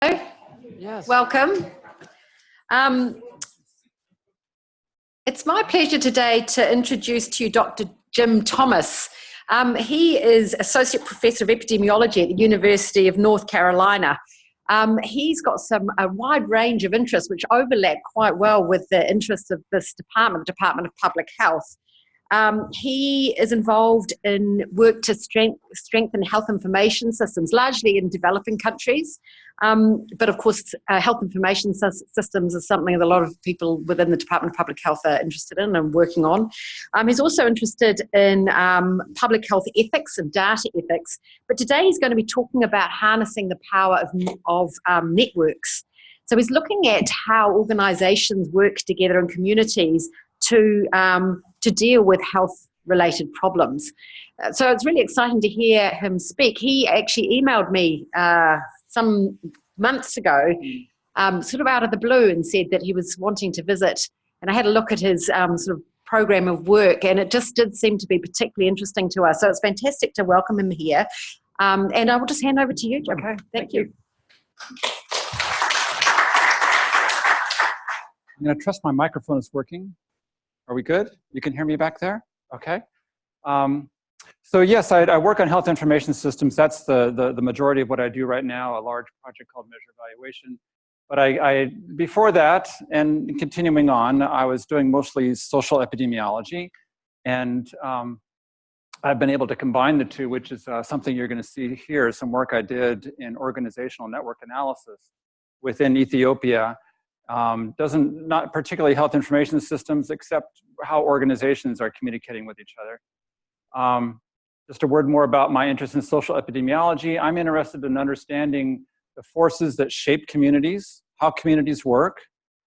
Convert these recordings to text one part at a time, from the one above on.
Yes. Welcome. It's my pleasure today to introduce to you Dr. Jim Thomas. He is Associate Professor of Epidemiology at the University of North Carolina. He's got a wide range of interests which overlap quite well with the interests of this department, the Department of Public Health. He is involved in work to strengthen health information systems, largely in developing countries. But of course, health information systems is something that a lot of people within the Department of Public Health are interested in and working on. He's also interested in public health ethics and data ethics. But today he's going to be talking about harnessing the power of networks. So he's looking at how organizations work together in communities to deal with health-related problems. So it's really exciting to hear him speak. He actually emailed me some months ago, sort of out of the blue, and said that he was wanting to visit. And I had a look at his sort of program of work, and it just did seem to be particularly interesting to us. So it's fantastic to welcome him here. And I will just hand over to you, Jim. Okay, Thank you. I'm going to trust my microphone is working. Are we good? You can hear me back there? Okay. So yes, I work on health information systems. That's the majority of what I do right now, a large project called Measure Evaluation. But before that, and continuing on, I was doing mostly social epidemiology. And I've been able to combine the two, which is something you're going to see here, some work I did in organizational network analysis within Ethiopia. Not particularly health information systems, except how organizations are communicating with each other. Just a word more about my interest in social epidemiology. I'm interested in understanding the forces that shape communities, how communities work,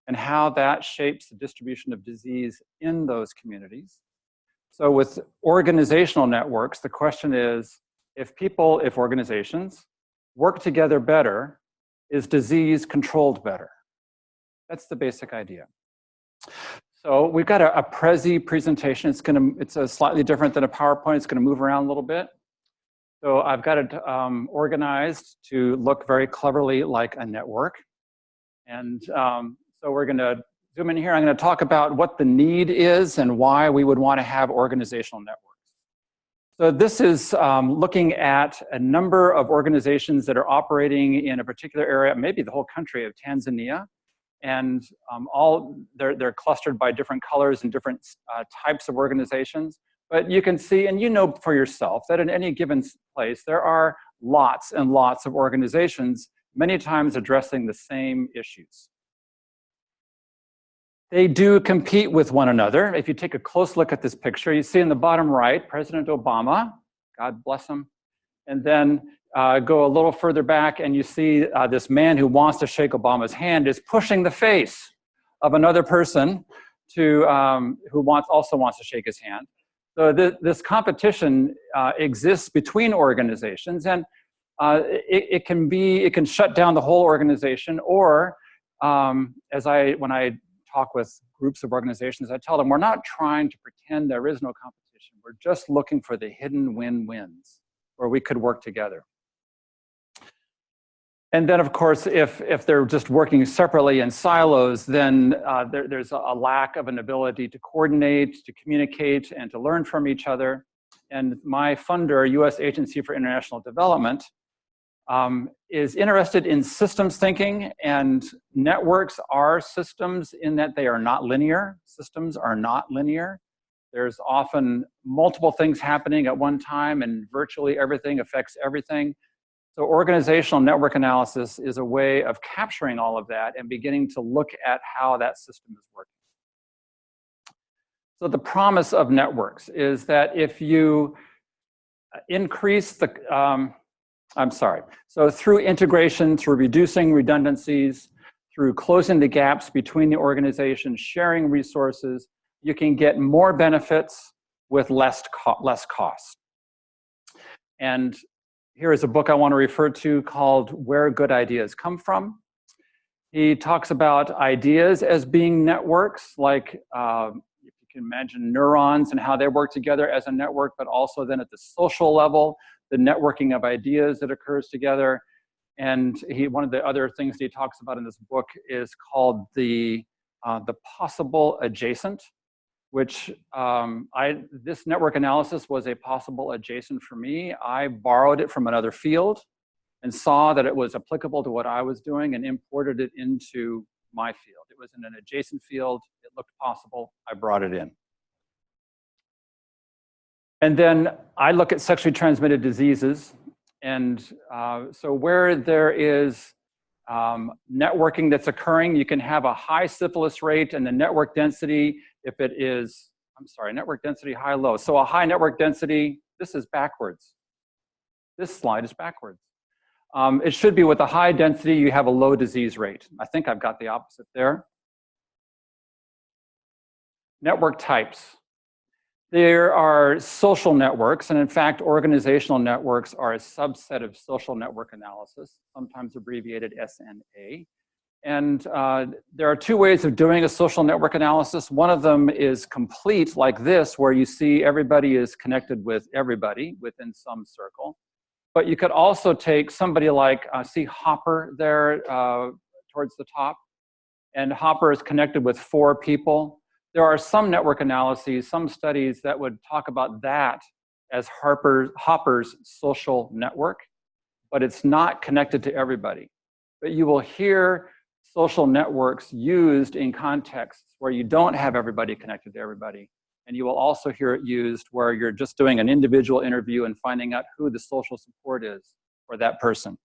and how that shapes the distribution of disease in those communities. So with organizational networks, the question is, if organizations work together better, is disease controlled better? That's the basic idea. So we've got a Prezi presentation. It's slightly different than a PowerPoint. It's going to move around a little bit. So I've got it organized to look very cleverly like a network. And so we're going to zoom in here. I'm going to talk about what the need is and why we would want to have organizational networks. So this is looking at a number of organizations that are operating in a particular area, maybe the whole country of Tanzania. And they're clustered by different colors and different types of organizations. But you can see, and you know for yourself, that in any given place, there are lots and lots of organizations, many times addressing the same issues. They do compete with one another. If you take a close look at this picture, you see in the bottom right, President Obama, God bless him, and then go a little further back and you see this man who wants to shake Obama's hand is pushing the face of another person who also wants to shake his hand. So this competition exists between organizations, and it can shut down the whole organization, or when I talk with groups of organizations, I tell them we're not trying to pretend there is no competition. We're just looking for the hidden win-wins where we could work together. And then, of course, if they're just working separately in silos, then there's a lack of an ability to coordinate, to communicate, and to learn from each other. And my funder, U.S. Agency for International Development, is interested in systems thinking, and networks are systems in that they are not linear. Systems are not linear. There's often multiple things happening at one time, and virtually everything affects everything. So organizational network analysis is a way of capturing all of that and beginning to look at how that system is working. So the promise of networks is that if you increase so through integration, through reducing redundancies, through closing the gaps between the organizations, sharing resources, you can get more benefits with less cost. And here is a book I want to refer to called Where Good Ideas Come From. He talks about ideas as being networks, like if you can imagine neurons and how they work together as a network, but also then at the social level, the networking of ideas that occurs together. And one of the other things he talks about in this book is called the possible adjacent, which this network analysis was a possible adjacent for me. I borrowed it from another field and saw that it was applicable to what I was doing and imported it into my field. It was in an adjacent field. It looked possible. I brought it in. And then I look at sexually transmitted diseases. And so where there is networking that's occurring, you can have a high syphilis rate and the network density, if it is, network density high, low. So a high network density, this is backwards. This slide is backwards. It should be with a high density, you have a low disease rate. I think I've got the opposite there. Network types. There are social networks, and in fact, organizational networks are a subset of social network analysis, sometimes abbreviated SNA. And there are two ways of doing a social network analysis. One of them is complete, like this, where you see everybody is connected with everybody within some circle. But you could also take somebody like, see Hopper there towards the top, and Hopper is connected with 4 people. There are some network analyses, some studies that would talk about that as Hopper's social network, but it's not connected to everybody. But you will hear social networks used in contexts where you don't have everybody connected to everybody. And you will also hear it used where you're just doing an individual interview and finding out who the social support is for that person.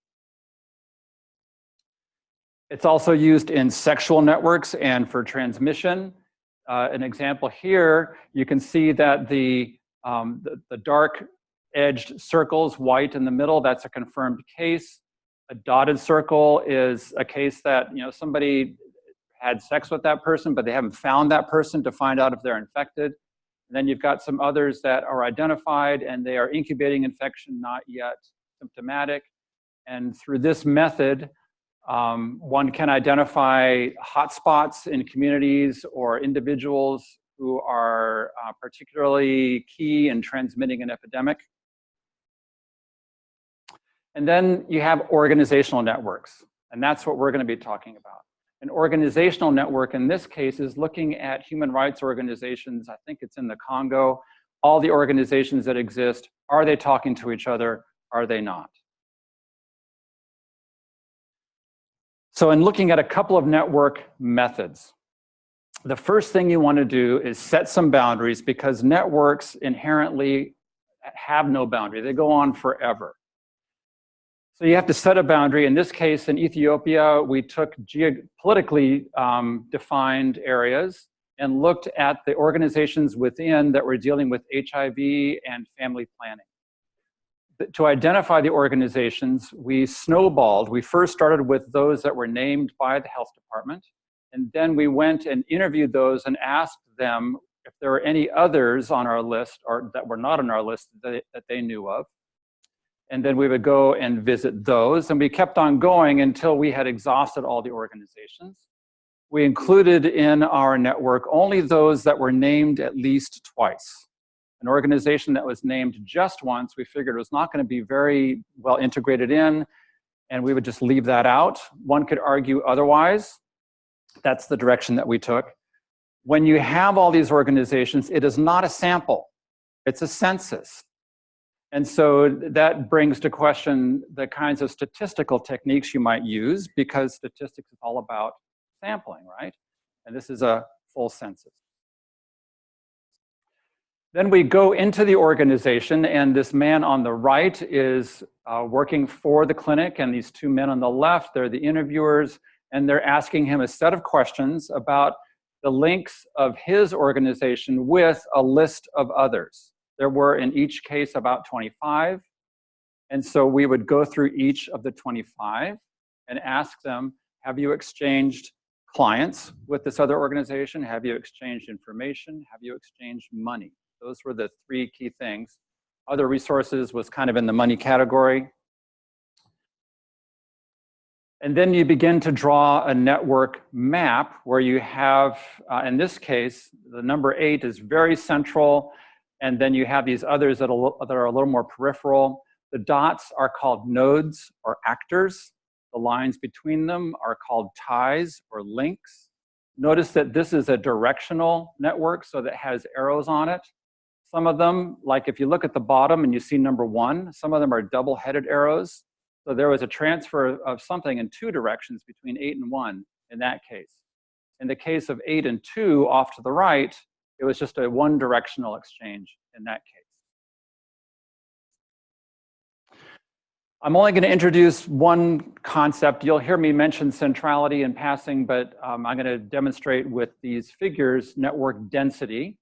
It's also used in sexual networks and for transmission. An example here, you can see that the dark edged circles, white in the middle, that's a confirmed case. A dotted circle is a case that somebody had sex with that person, but they haven't found that person to find out if they're infected. And then you've got some others that are identified and they are incubating infection, not yet symptomatic. And through this method, one can identify hotspots in communities or individuals who are particularly key in transmitting an epidemic. And then you have organizational networks, and that's what we're going to be talking about. An organizational network in this case is looking at human rights organizations. I think it's in the Congo. All the organizations that exist, are they talking to each other? Are they not? So in looking at a couple of network methods, the first thing you want to do is set some boundaries because networks inherently have no boundary. They go on forever. So you have to set a boundary. In this case, in Ethiopia, we took politically defined areas and looked at the organizations within that were dealing with HIV and family planning. To identify the organizations, we snowballed. We first started with those that were named by the health department, and then we went and interviewed those and asked them if there were any others on our list or that were not on our list that they knew of. And then we would go and visit those, and we kept on going until we had exhausted all the organizations. We included in our network only those that were named at least twice. An organization that was named just once, we figured was not going to be very well integrated in, and we would just leave that out. One could argue otherwise. That's the direction that we took. When you have all these organizations, it is not a sample. It's a census. And so that brings to question the kinds of statistical techniques you might use, because statistics is all about sampling, right? And this is a full census. Then we go into the organization, and this man on the right is working for the clinic, and these 2 men on the left, they're the interviewers, and they're asking him a set of questions about the links of his organization with a list of others. There were, in each case, about 25. And so we would go through each of the 25 and ask them, have you exchanged clients with this other organization? Have you exchanged information? Have you exchanged money? Those were the 3 key things. Other resources was kind of in the money category. And then you begin to draw a network map where you have, in this case, the number 8 is very central. And then you have these others that are a little more peripheral. The dots are called nodes or actors. The lines between them are called ties or links. Notice that this is a directional network, so that has arrows on it. Some of them, like if you look at the bottom and you see number 1, some of them are double-headed arrows. So there was a transfer of something in 2 directions between 8 and 1 in that case. In the case of 8 and 2 off to the right, it was just a one-directional exchange in that case. I'm only going to introduce one concept. You'll hear me mention centrality in passing, but I'm going to demonstrate with these figures network density,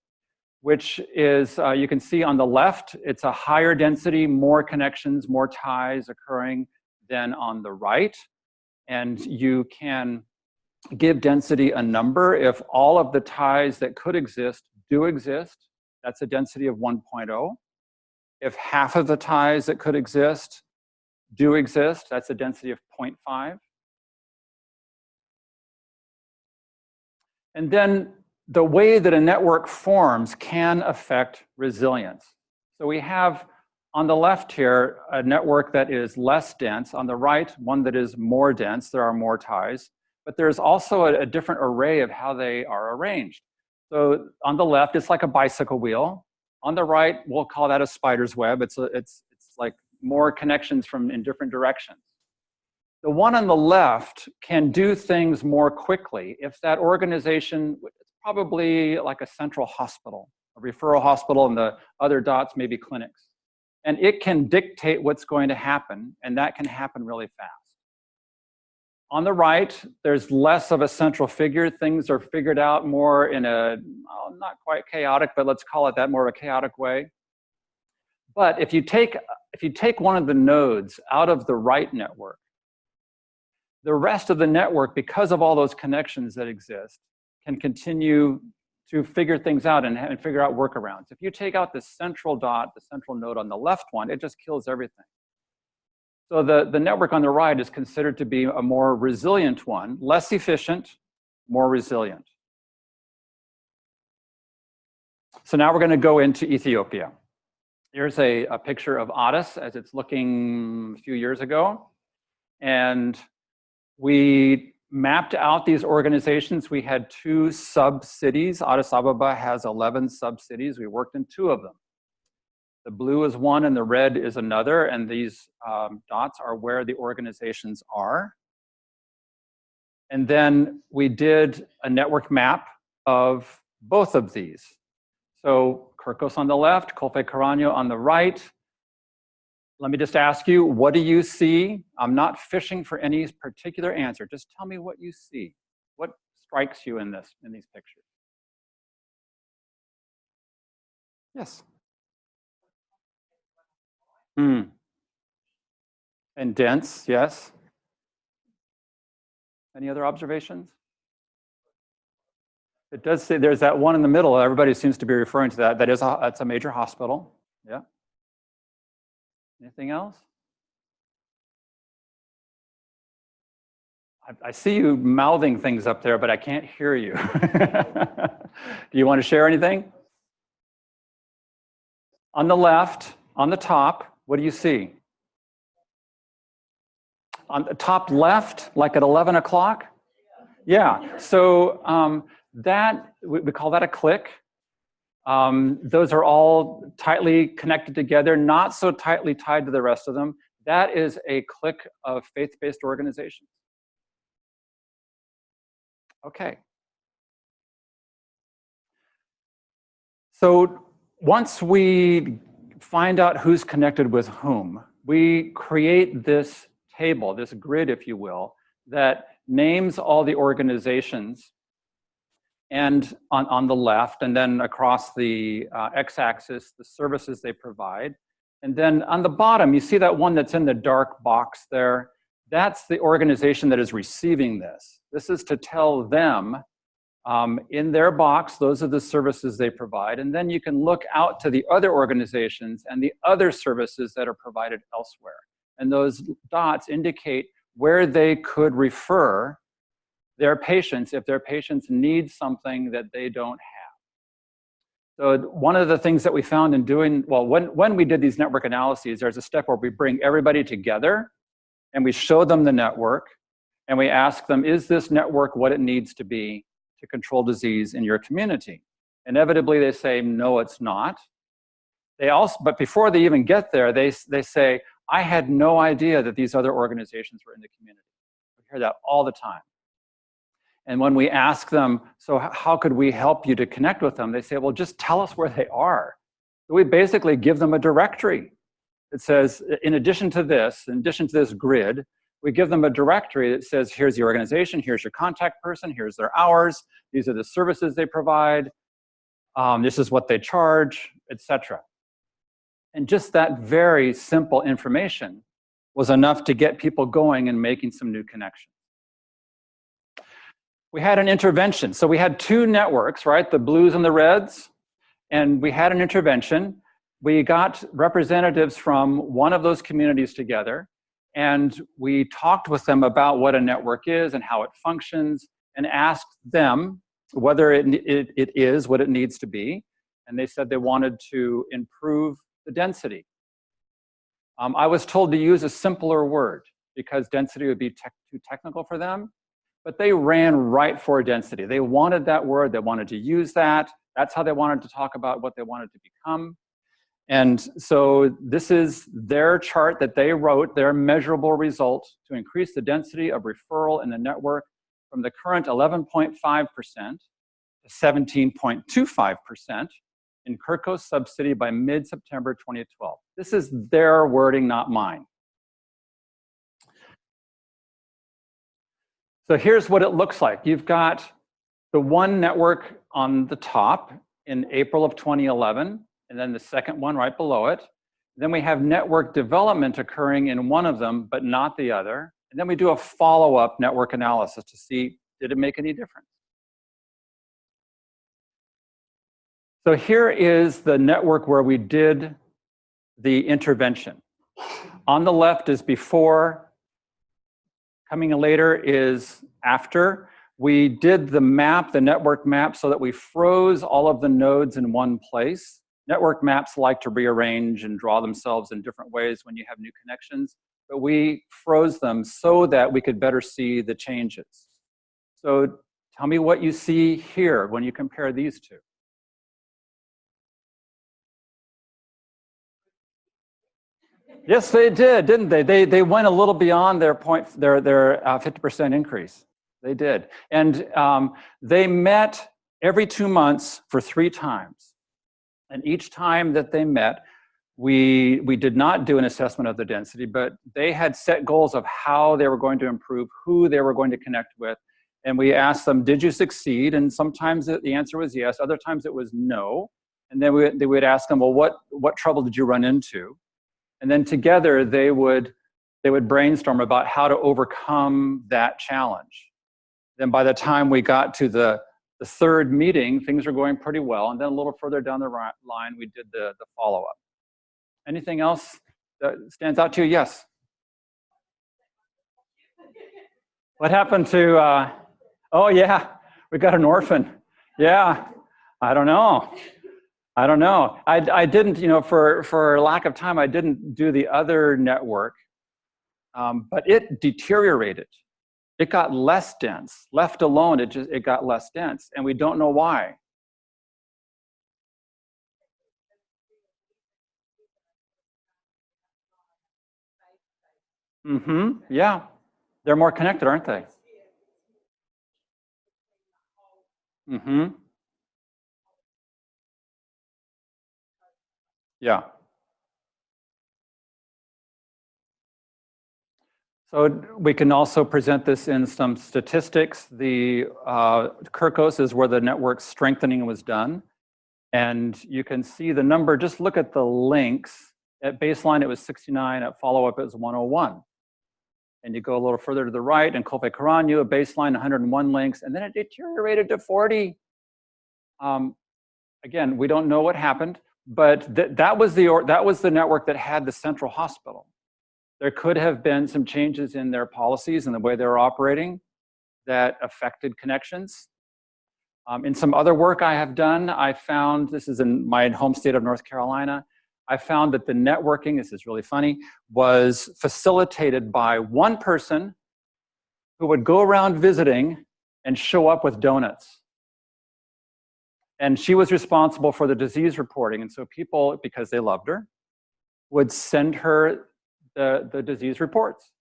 which is, you can see on the left, it's a higher density, more connections, more ties occurring than on the right. And you can give density a number. If all of the ties that could exist do exist, that's a density of 1.0. If half of the ties that could exist do exist, that's a density of 0.5. And then the way that a network forms can affect resilience. So we have on the left here a network that is less dense, on the right one that is more dense, there are more ties, but there's also a different array of how they are arranged. So on the left it's like a bicycle wheel, on the right we'll call that a spider's web. It's like more connections from in different directions. The one on the left can do things more quickly if that organization, probably like a central hospital, a referral hospital, and the other dots may be clinics. And it can dictate what's going to happen, and that can happen really fast. On the right, there's less of a central figure. Things are figured out more in a, well, not quite chaotic, but let's call it that, more of a chaotic way. But if you take one of the nodes out of the right network, the rest of the network, because of all those connections that exist, can continue to figure things out and figure out workarounds. If you take out the central dot, the central node on the left one, it just kills everything. So the network on the right is considered to be a more resilient one, less efficient, more resilient. So now we're going to go into Ethiopia. Here's a picture of Addis as it's looking a few years ago. And we mapped out these organizations. We had 2 sub-cities. Addis Ababa has 11 sub-cities. We worked in 2 of them. The blue is one and the red is another, and these dots are where the organizations are. And then we did a network map of both of these. So Kirkos on the left, Kolfe Karanyo on the right. Let me just ask you, what do you see? I'm not fishing for any particular answer. Just tell me what you see. What strikes you in these pictures? Yes. And dense, yes. Any other observations? It does say there's that one in the middle. Everybody seems to be referring to that. That's a major hospital. Yeah. Anything else? I see you mouthing things up there, but I can't hear you. Do you want to share anything? On the left, on the top, what do you see? On the top left, like at 11 o'clock? Yeah, so we call that a clique. Those are all tightly connected together, not so tightly tied to the rest of them. That is a clique of faith-based organizations. Okay. So once we find out who's connected with whom, we create this table, this grid, if you will, that names all the organizations and on the left, and then across the x-axis, the services they provide. And then on the bottom, you see that one that's in the dark box there. That's the organization that is receiving this. This is to tell them in their box, those are the services they provide. And then you can look out to the other organizations and the other services that are provided elsewhere. And those dots indicate where they could refer their patients if their patients need something that they don't have. So one of the things that we found in doing, well, when we did these network analyses, there's a step where we bring everybody together and we show them the network, and we ask them, is this network what it needs to be to control disease in your community? Inevitably, they say, no, it's not. But before they even get there, they say, I had no idea that these other organizations were in the community. We hear that all the time. And when we ask them, so how could we help you to connect with them? They say, well, just tell us where they are. So we basically give them a directory. It says, in addition to this grid, we give them a directory that says, here's the organization, here's your contact person, here's their hours, these are the services they provide, this is what they charge, etc. And just that very simple information was enough to get people going and making some new connections. We had an intervention. So we had two networks, right? The blues and the reds. And we had an intervention. We got representatives from one of those communities together, and we talked with them about what a network is and how it functions, and asked them whether it is what it needs to be. And they said they wanted to improve the density. I was told to use a simpler word because density would be too technical for them, but they ran right for density. They wanted that word, they wanted to use that. That's how they wanted to talk about what they wanted to become. And so this is their chart that they wrote, their measurable result to increase the density of referral in the network from the current 11.5% to 17.25% in Kirkos subsidy by mid-September 2012. This is their wording, not mine. So here's what it looks like. You've got the one network on the top in April of 2011, and then the second one right below it. Then we have network development occurring in one of them, but not the other. And then we do a follow-up network analysis to see, did it make any difference? So here is the network where we did the intervention. On the left is before, coming later is after. We did the map, the network map, so that we froze all of the nodes in one place. Network maps like to rearrange and draw themselves in different ways when you have new connections, but we froze them so that we could better see the changes. So tell me what you see here when you compare these two. Yes, they did, didn't they? They went a little beyond their 50% increase. They did. And they met every 2 months for 3 times. And each time that they met, we did not do an assessment of the density, but they had set goals of how they were going to improve, who they were going to connect with. And we asked them, did you succeed? And sometimes the answer was yes, other times it was no. And then we would ask them, well, what trouble did you run into? And then together they would brainstorm about how to overcome that challenge. Then by the time we got to the third meeting, things were going pretty well. And then a little further down the line, we did the follow-up. Anything else that stands out to you? Yes. What happened to, oh yeah, we got an orphan. Yeah, I don't know. I didn't, for lack of time, I didn't do the other network, but it deteriorated. It got less dense. Left alone, it got less dense, and we don't know why. Yeah, they're more connected, aren't they? Yeah. So we can also present this in some statistics. The Kirkos is where the network strengthening was done. And you can see the number, just look at the links. At baseline, it was 69. At follow-up, it was 101. And you go a little further to the right, and Kofi Karanyu, a baseline, 101 links, and then it deteriorated to 40. Again, we don't know what happened, but that was the network that had the central hospital. There could have been some changes in their policies and the way they were operating that affected connections. In some other work I have done, I found, this is in my home state of North Carolina, I found that the networking, this is really funny, was facilitated by one person who would go around visiting and show up with donuts. And she was responsible for the disease reporting. And so people, because they loved her, would send her the disease reports.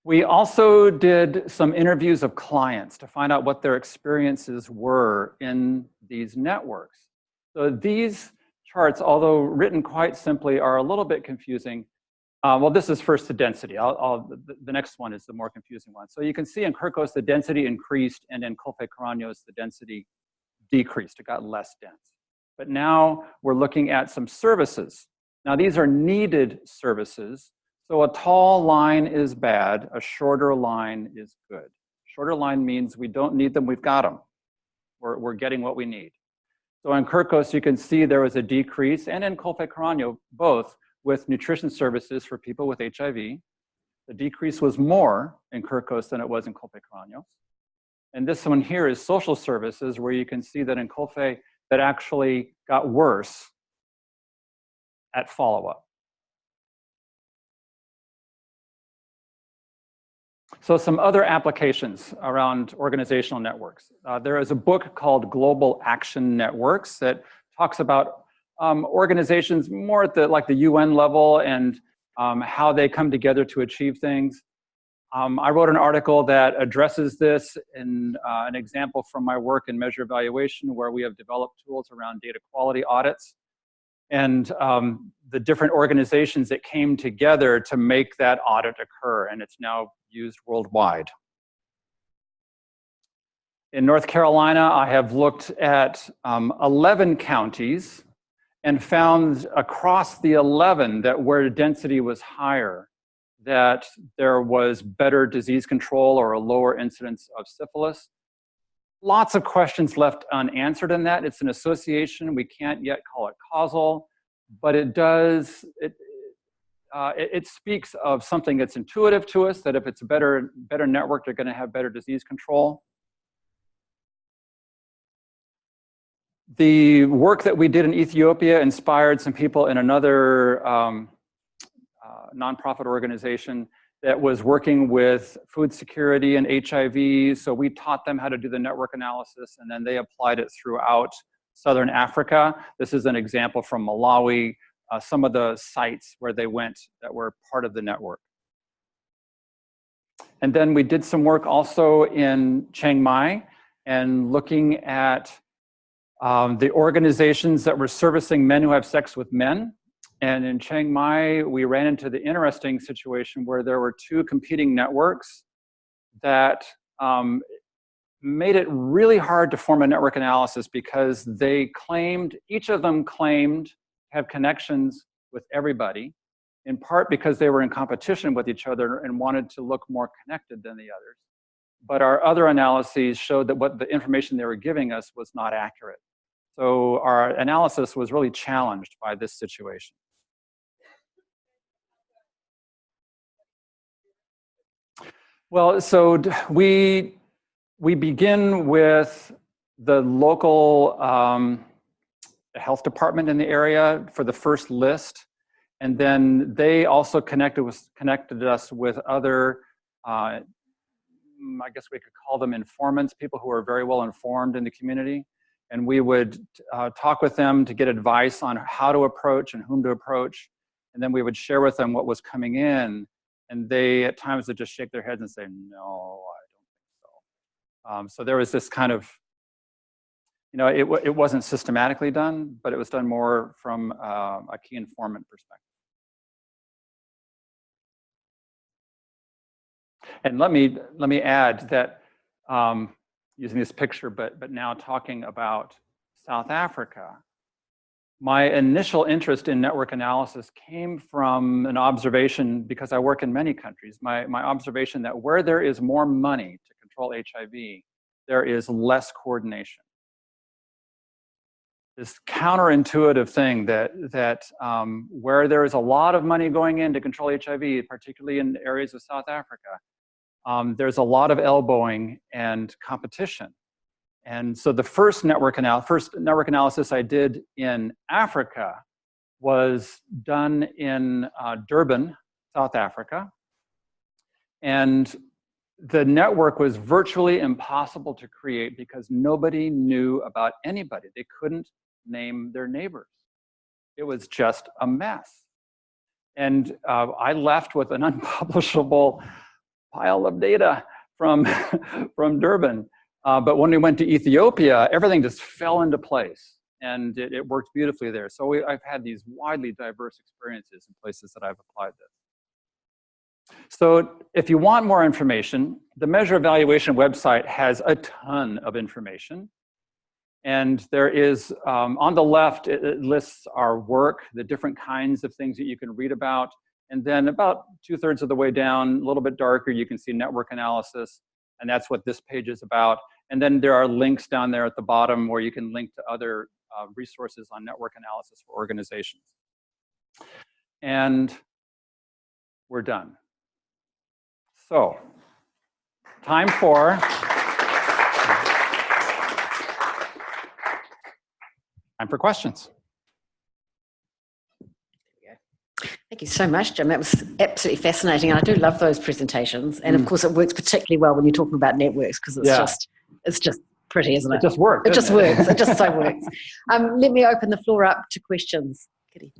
We also did some interviews of clients to find out what their experiences were in these networks. So these charts, although written quite simply, are a little bit confusing. Well, this is first the density. The next one is the more confusing one. So you can see in Kirkos, the density increased, and in Colfe-Caranios, the density decreased. It got less dense. But now we're looking at some services. Now these are needed services. So a tall line is bad, a shorter line is good. Shorter line means we don't need them, we've got them. We're getting what we need. So in Kirkos, you can see there was a decrease, and in Colfe-Caranios, both, with nutrition services for people with HIV. The decrease was more in Kirkos than it was in Colfe-Caranios. And this one here is social services, where you can see that in Colfe, that actually got worse at follow-up. So some other applications around organizational networks. There is a book called Global Action Networks that talks about organizations more at the UN level and how they come together to achieve things. I wrote an article that addresses this in an example from my work in measure evaluation, where we have developed tools around data quality audits and the different organizations that came together to make that audit occur, and it's now used worldwide. In North Carolina, I have looked at 11 counties and found across the 11 that where density was higher, that there was better disease control or a lower incidence of syphilis. Lots of questions left unanswered in that. It's an association. We can't yet call it causal, but it does, it speaks of something that's intuitive to us, that if it's a better network, they're going to have better disease control. The work that we did in Ethiopia inspired some people in another nonprofit organization that was working with food security and HIV. So we taught them how to do the network analysis, and then they applied it throughout Southern Africa. This is an example from Malawi, some of the sites where they went that were part of the network. And then we did some work also in Chiang Mai and looking at the organizations that were servicing men who have sex with men. And in Chiang Mai, we ran into the interesting situation where there were two competing networks that made it really hard to form a network analysis, because they claimed, each of them claimed to have connections with everybody, in part because they were in competition with each other and wanted to look more connected than the others. But our other analyses showed that what the information they were giving us was not accurate. So our analysis was really challenged by this situation. Well, so we begin with the local health department in the area for the first list, and then they also connected us with other, I guess we could call them informants, people who are very well informed in the community. And we would talk with them to get advice on how to approach and whom to approach. And then we would share with them what was coming in. And they, at times, would just shake their heads and say, no, I don't think so. So there was this kind of, it wasn't systematically done, but it was done more from a key informant perspective. And let me add that, using this picture, but now talking about South Africa, my initial interest in network analysis came from an observation, because I work in many countries, my observation that where there is more money to control HIV, there is less coordination. This counterintuitive thing that where there is a lot of money going in to control HIV, particularly in areas of South Africa, there's a lot of elbowing and competition. And so the first network analysis I did in Africa was done in Durban, South Africa. And the network was virtually impossible to create because nobody knew about anybody. They couldn't name their neighbors. It was just a mess. And I left with an unpublishable pile of data from, from Durban. But when we went to Ethiopia, everything just fell into place. And it worked beautifully there. So I've had these widely diverse experiences in places that I've applied this. So if you want more information, the Measure Evaluation website has a ton of information. And there is, on the left, it lists our work, the different kinds of things that you can read about. And then about 2/3 of the way down, a little bit darker, you can see network analysis. And that's what this page is about. And then there are links down there at the bottom where you can link to other resources on network analysis for organizations. And we're done. So, time for questions. Thank you so much, Jim. That was absolutely fascinating. And I do love those presentations. And of course, it works particularly well when you're talking about networks because it's just pretty, isn't it? It just works. It just works. It just so works. Let me open the floor up to questions. Kitty.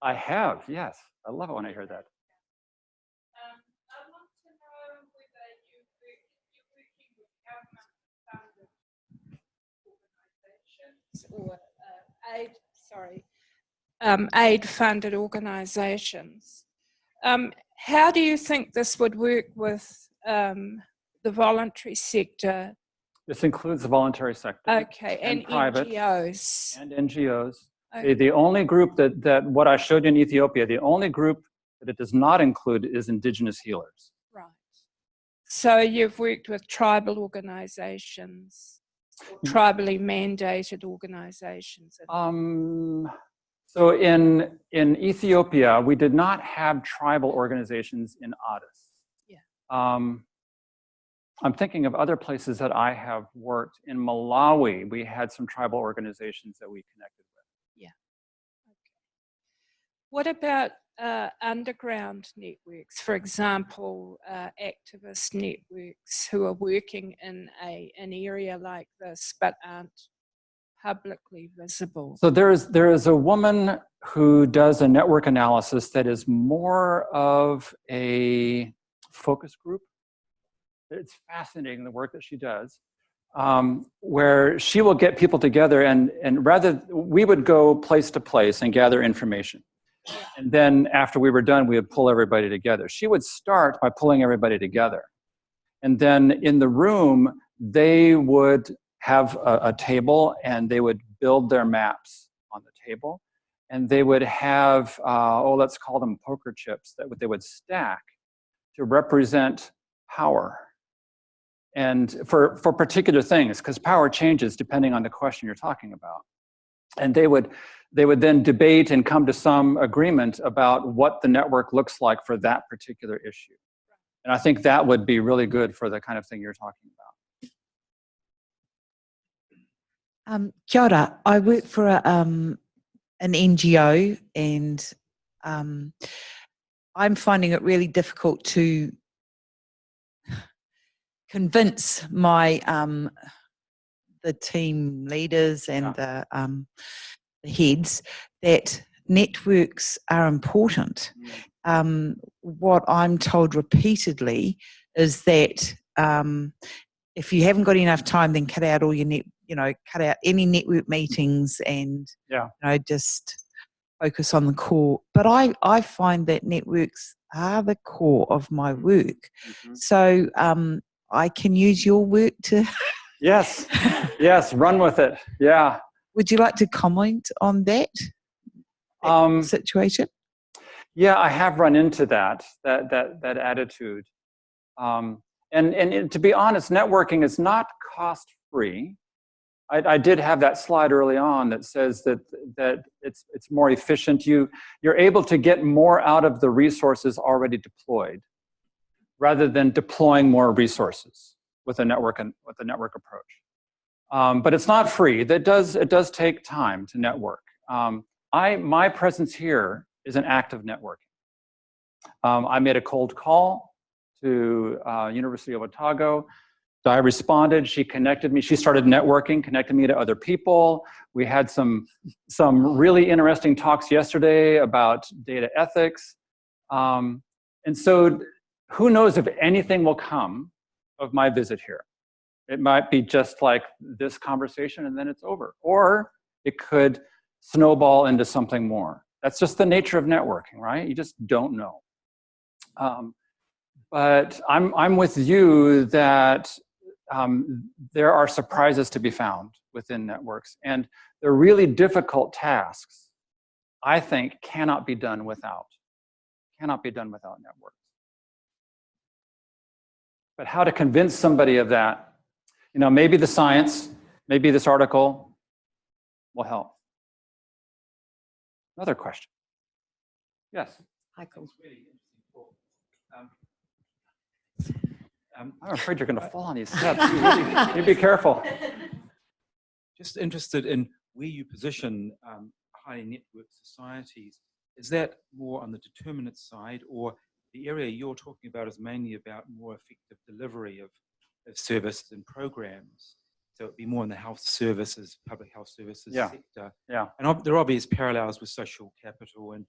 I have, yes. I love it when I hear that. I want to know whether you're working with government-funded organisations or aid-funded organisations. How do you think this would work with the voluntary sector? This includes the voluntary sector. Okay, and private, NGOs. And NGOs. Okay. The only group that what I showed you in Ethiopia, the only group that it does not include is indigenous healers. Right. So you've worked with tribal organisations, tribally mandated organisations. So in Ethiopia, we did not have tribal organizations in Addis. Yeah. I'm thinking of other places that I have worked. In Malawi, we had some tribal organizations that we connected with. Yeah. Okay. What about underground networks? For example, activist networks who are working in an area like this but aren't publicly visible. So there is a woman who does a network analysis that is more of a focus group. It's fascinating, the work that she does, where she will get people together and we would go place to place and gather information. And then after we were done, we would pull everybody together. She would start by pulling everybody together. And then in the room, they would have a table and they would build their maps on the table. And they would have, let's call them poker chips that they would stack to represent power. And for particular things, because power changes depending on the question you're talking about. And they would then debate and come to some agreement about what the network looks like for that particular issue. And I think that would be really good for the kind of thing you're talking about. Kia ora. I work for an NGO and I'm finding it really difficult to convince my the team leaders and the heads that networks are important. What I'm told repeatedly is that if you haven't got enough time, then cut out all your cut out any network meetings and just focus on the core. But I find that networks are the core of my work. So I can use your work to Yes, run with it. Yeah. Would you like to comment on that situation? Yeah, I have run into that attitude. And to be honest, networking is not cost-free. I did have that slide early on that says that it's more efficient. You're able to get more out of the resources already deployed rather than deploying more resources. with a network approach. But it's not free. It does take time to network. My presence here is an act of networking. I made a cold call to University of Otago. I responded, she connected me, she started networking, connected me to other people. We had some really interesting talks yesterday about data ethics. And so who knows if anything will come of my visit here. It might be just like this conversation and then it's over. Or it could snowball into something more. That's just the nature of networking, right? You just don't know. But I'm with you that there are surprises to be found within networks. And the really difficult tasks, I think, cannot be done without networks. But how to convince somebody of that, you know, maybe the science, maybe this article will help. Another question. Yes. Michael. I'm afraid you're going to fall on these steps. You be careful. Just interested in where you position highly networked societies. Is that more on the determinant side, or the area you're talking about is mainly about more effective delivery of services and programs? So it'd be more in the health services, public health services sector. Yeah. And there are obvious parallels with social capital and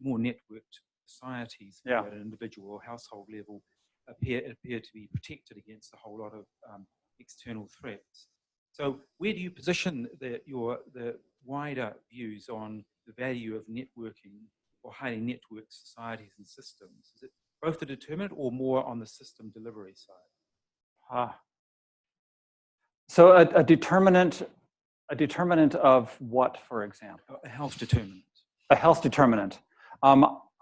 more networked societies at an individual or household level appear to be protected against a whole lot of external threats. So where do you position the wider views on the value of networking or highly networked societies and systems? Is it both the determinant or more on the system delivery side? So a determinant of what, for example? A health determinant. A health determinant.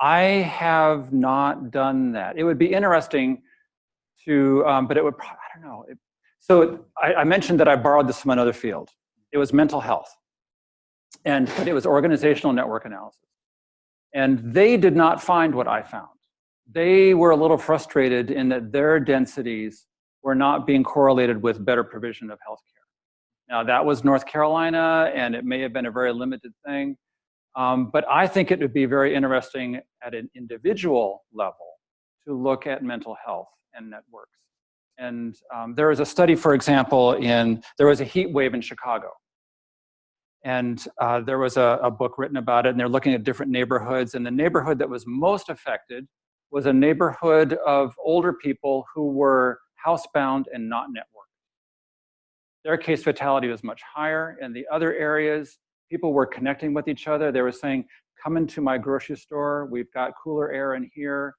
I have not done that. It would be interesting to, but it would, I don't know. So I mentioned that I borrowed this from another field. It was mental health. But it was organizational network analysis. And they did not find what I found. They were a little frustrated in that their densities were not being correlated with better provision of healthcare. Now that was North Carolina, and it may have been a very limited thing. But I think it would be very interesting at an individual level to look at mental health and networks. And there was a study, for example, there was a heat wave in Chicago. And there was a book written about it, and they're looking at different neighborhoods. And the neighborhood that was most affected was a neighborhood of older people who were housebound and not networked. Their case fatality was much higher. In the other areas, people were connecting with each other. They were saying, come into my grocery store. We've got cooler air in here,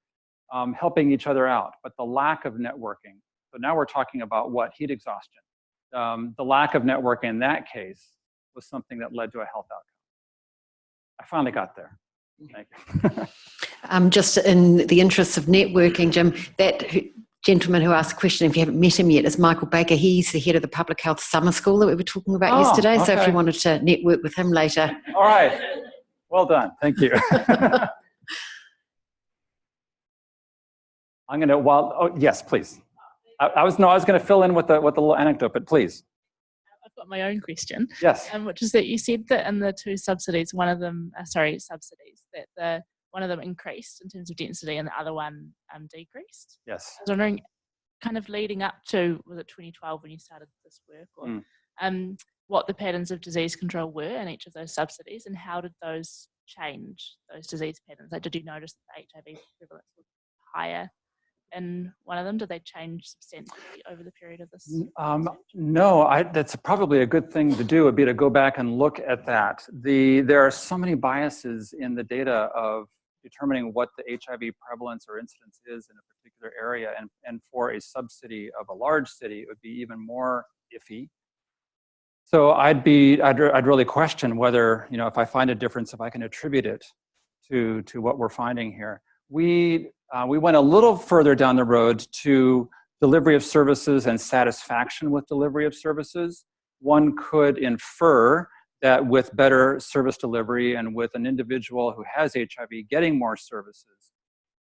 helping each other out. But the lack of networking. So now we're talking about what? Heat exhaustion. The lack of networking in that case was something that led to a health outcome. I finally got there. Thank you. Just in the interests of networking, Jim, that gentleman who asked the question, if you haven't met him yet, is Michael Baker. He's the head of the public health summer school that we were talking about yesterday. Okay. So if you wanted to network with him later. All right. Well done. Thank you. I'm going to, yes, please. I was going to fill in with the little anecdote, but please. I've got my own question. Yes. Which is that you said that in the two subsidies, one of them, that one of them increased in terms of density and the other one decreased. Yes. I was wondering, kind of leading up to, was it 2012 when you started this work, or what the patterns of disease control were in each of those subsidies, and how did those change, those disease patterns? Like, did you notice that the HIV prevalence was higher in one of them? Did they change substantially over the period of this? No, that's probably a good thing to do, would be to go back and look at that. There are so many biases in the data of determining what the HIV prevalence or incidence is in a particular area, and for a subsidy of a large city, it would be even more iffy. So I'd really question whether, if I find a difference, if I can attribute it to what we're finding here. We went a little further down the road to delivery of services and satisfaction with delivery of services. One could infer that with better service delivery and with an individual who has HIV getting more services,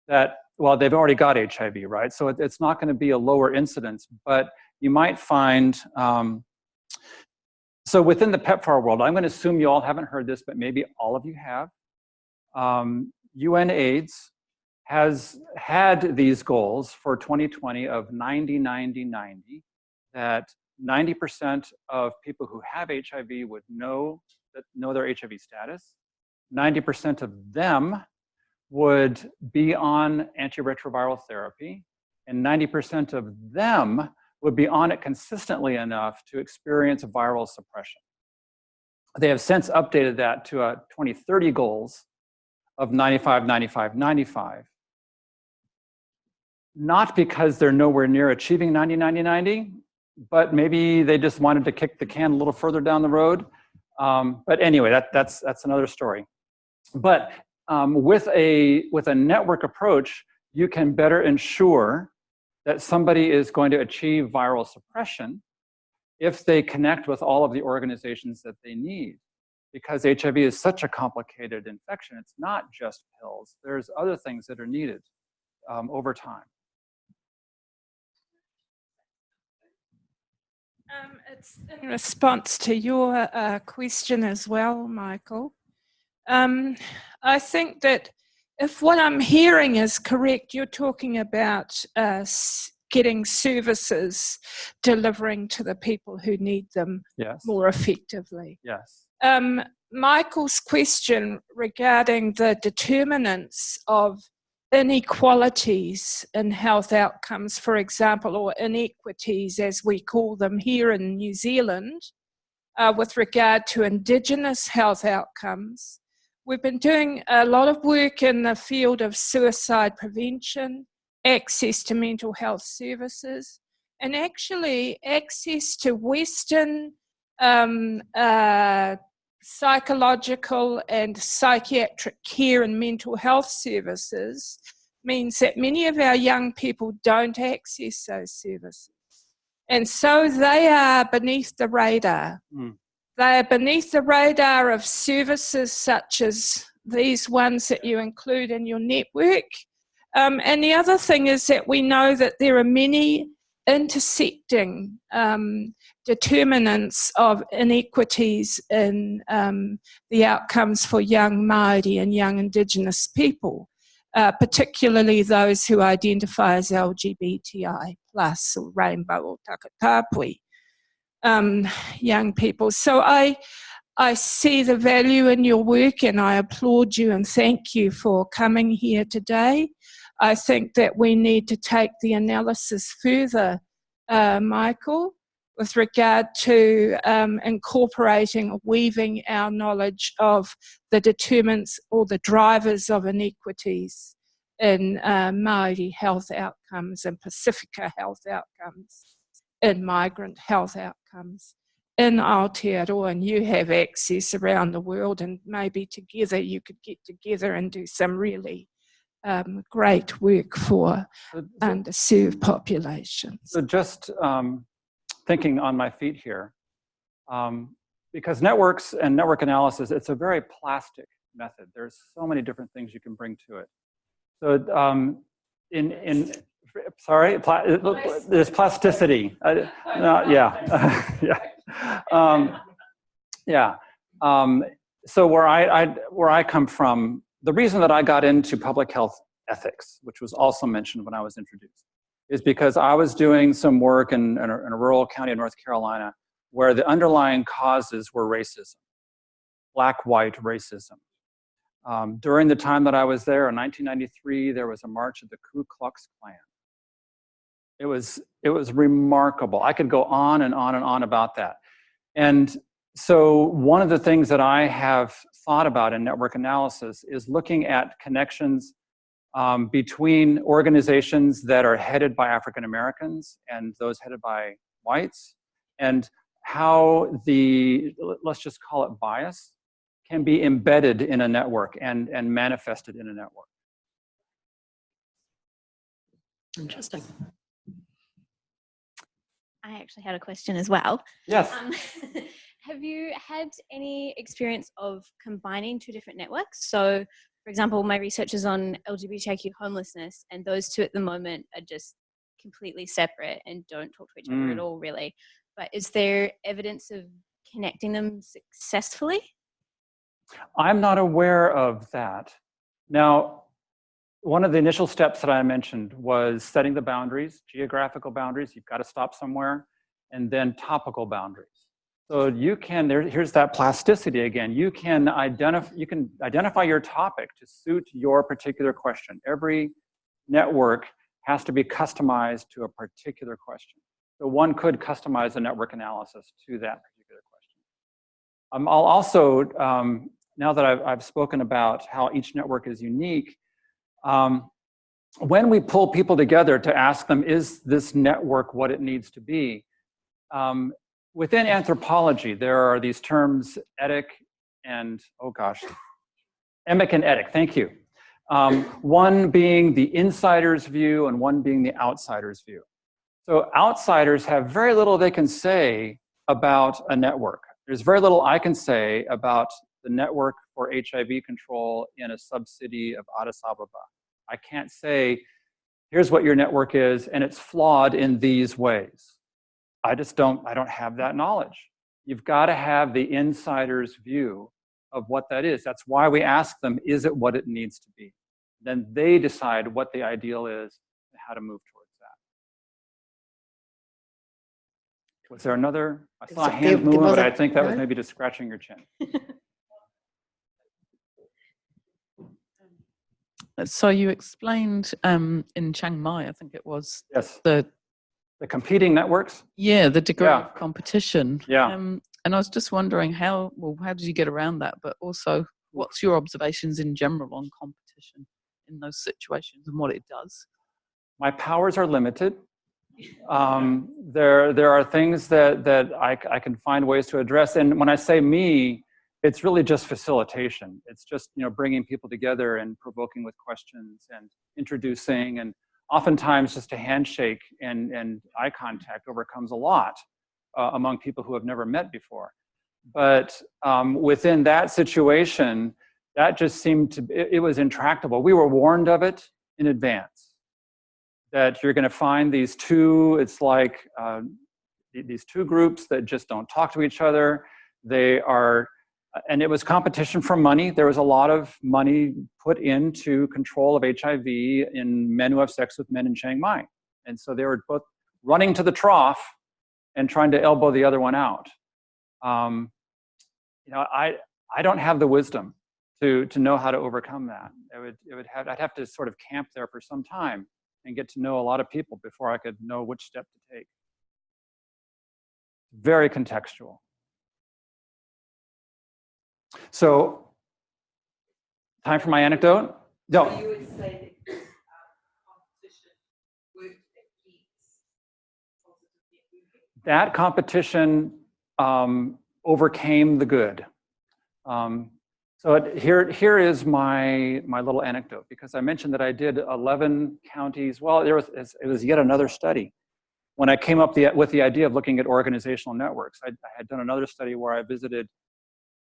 that well, they've already got HIV, right? So it's not going to be a lower incidence, but you might find, so within the PEPFAR world, I'm going to assume you all haven't heard this, but maybe all of you have. UNAIDS has had these goals for 2020 of 90, 90, 90, that 90% of people who have HIV would know their HIV status. 90% of them would be on antiretroviral therapy, and 90% of them would be on it consistently enough to experience viral suppression. They have since updated that to 2030 goals of 95, 95, 95. Not because they're nowhere near achieving 90, 90, 90, but maybe they just wanted to kick the can a little further down the road. But anyway, that's another story. But with a network approach, you can better ensure that somebody is going to achieve viral suppression if they connect with all of the organizations that they need. Because HIV is such a complicated infection, it's not just pills. There's other things that are needed over time. It's in response to your question as well, Michael. I think that if what I'm hearing is correct, you're talking about getting services delivering to the people who need them more effectively. Yes. Michael's question regarding the determinants of inequalities in health outcomes, for example, or inequities as we call them here in New Zealand, with regard to Indigenous health outcomes. We've been doing a lot of work in the field of suicide prevention, access to mental health services, and actually access to Western psychological and psychiatric care and mental health services means that many of our young people don't access those services. And so they are beneath the radar. They are beneath the radar of services such as these ones that you include in your network. And the other thing is that we know that there are many intersecting determinants of inequities in the outcomes for young Māori and young Indigenous people, particularly those who identify as LGBTI plus or rainbow or takatapui young people. So I see the value in your work and I applaud you and thank you for coming here today. I think that we need to take the analysis further, Michael, with regard to incorporating, weaving our knowledge of the determinants or the drivers of inequities in Māori health outcomes and Pacifica health outcomes, in migrant health outcomes in Aotearoa, and you have access around the world, and maybe together you could get together and do some really great work for underserved populations. So just thinking on my feet here, because networks and network analysis, it's a very plastic method. There's so many different things you can bring to it. So there's plasticity. So where I come from, the reason that I got into public health ethics, which was also mentioned when I was introduced, is because I was doing some work in a rural county in North Carolina where the underlying causes were racism, black-white racism. During the time that I was there in 1993, there was a march of the Ku Klux Klan. It was remarkable. I could go on and on and on about that. And so one of the things that I have thought about in network analysis is looking at connections between organizations that are headed by African Americans and those headed by whites, and how let's just call it bias, can be embedded in a network and manifested in a network. Interesting. I actually had a question as well. Yes. Have you had any experience of combining two different networks? So, for example, my research is on LGBTIQ homelessness, and those two at the moment are just completely separate and don't talk to each other at all, really. But is there evidence of connecting them successfully? I'm not aware of that. Now, one of the initial steps that I mentioned was setting the boundaries, geographical boundaries. You've got to stop somewhere, and then topical boundaries. So you can, here's that plasticity again. You can identify your topic to suit your particular question. Every network has to be customized to a particular question. So one could customize a network analysis to that particular question. I'll also, now that I've spoken about how each network is unique, when we pull people together to ask them, is this network what it needs to be? Within anthropology, there are these terms, etic and, oh gosh, emic and etic, thank you. One being the insider's view and one being the outsider's view. So outsiders have very little they can say about a network. There's very little I can say about the network for HIV control in a sub-city of Addis Ababa. I can't say, here's what your network is, and it's flawed in these ways. I don't have that knowledge. You've got to have the insider's view of what that is. That's why we ask them, is it what it needs to be? Then they decide what the ideal is and how to move towards that. Was there another? I saw a hand moving, but I think that was maybe just scratching your chin. So you explained in Chiang Mai, I think it was, yes, the competing networks? Yeah, the degree of competition. Yeah. And I was just wondering how did you get around that? But also, what's your observations in general on competition in those situations and what it does? My powers are limited. There are things that I can find ways to address. And when I say me, it's really just facilitation. It's just, bringing people together and provoking with questions and introducing, and oftentimes just a handshake and eye contact overcomes a lot among people who have never met before. But within that situation, that just seemed to, it was intractable. We were warned of it in advance, that you're gonna find these two, it's like these two groups that just don't talk to each other. They are, and it was competition for money. There was a lot of money put into control of HIV in men who have sex with men in Chiang Mai. And so they were both running to the trough and trying to elbow the other one out. I don't have the wisdom to know how to overcome that. I'd have to sort of camp there for some time and get to know a lot of people before I could know which step to take. Very contextual. So, time for my anecdote? No. So you would say that competition worked against positive networking? That competition overcame the good. So here is my little anecdote, because I mentioned that I did 11 counties. Well, it was yet another study. When I came up with the idea of looking at organizational networks, I had done another study where I visited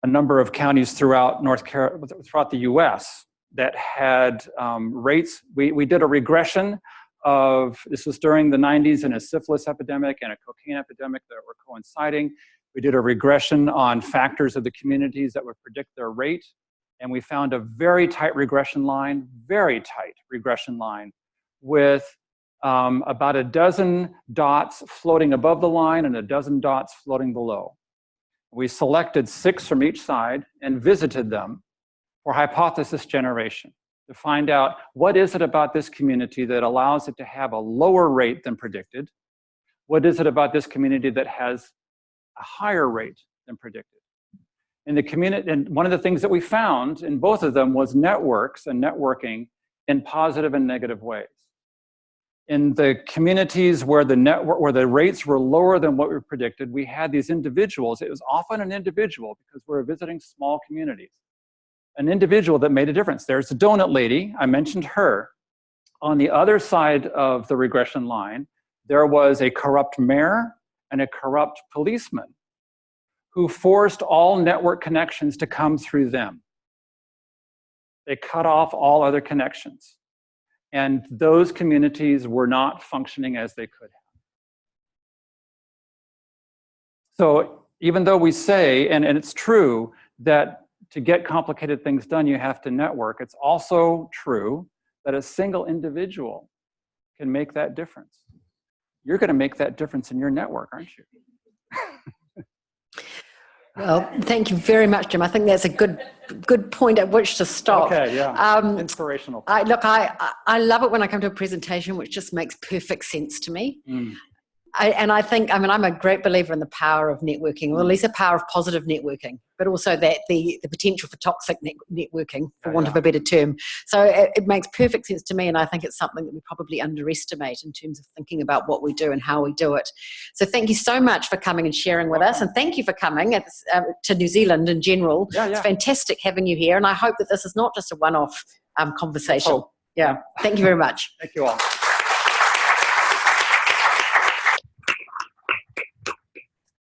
a number of counties throughout the US that had rates. We did a regression of, this was during the 90s, and a syphilis epidemic and a cocaine epidemic that were coinciding. We did a regression on factors of the communities that would predict their rate. And we found a very tight regression line with about a dozen dots floating above the line and a dozen dots floating below. We selected 6 from each side and visited them for hypothesis generation to find out what is it about this community that allows it to have a lower rate than predicted? What is it about this community that has a higher rate than predicted? In the community, and one of the things that we found in both of them was networks and networking in positive and negative ways. In the communities where the rates were lower than what we predicted, we had these individuals. It was often an individual, because we're visiting small communities. An individual that made a difference. There's the donut lady, I mentioned her. On the other side of the regression line, there was a corrupt mayor and a corrupt policeman who forced all network connections to come through them. They cut off all other connections. And those communities were not functioning as they could have. So even though we say, and it's true, that to get complicated things done, you have to network, it's also true that a single individual can make that difference. You're going to make that difference in your network, aren't you? Well, thank you very much, Jim. I think that's a good point at which to stop. Okay, yeah. Inspirational. I love it when I come to a presentation which just makes perfect sense to me. I think, I'm a great believer in the power of networking, or at least the power of positive networking, but also that the potential for toxic networking, for want of a better term. So it makes perfect sense to me, and I think it's something that we probably underestimate in terms of thinking about what we do and how we do it. So thank you so much for coming and sharing with us, and thank you for coming to New Zealand in general. It's fantastic having you here, and I hope that this is not just a one-off conversation. Yeah, thank you very much. Thank you all.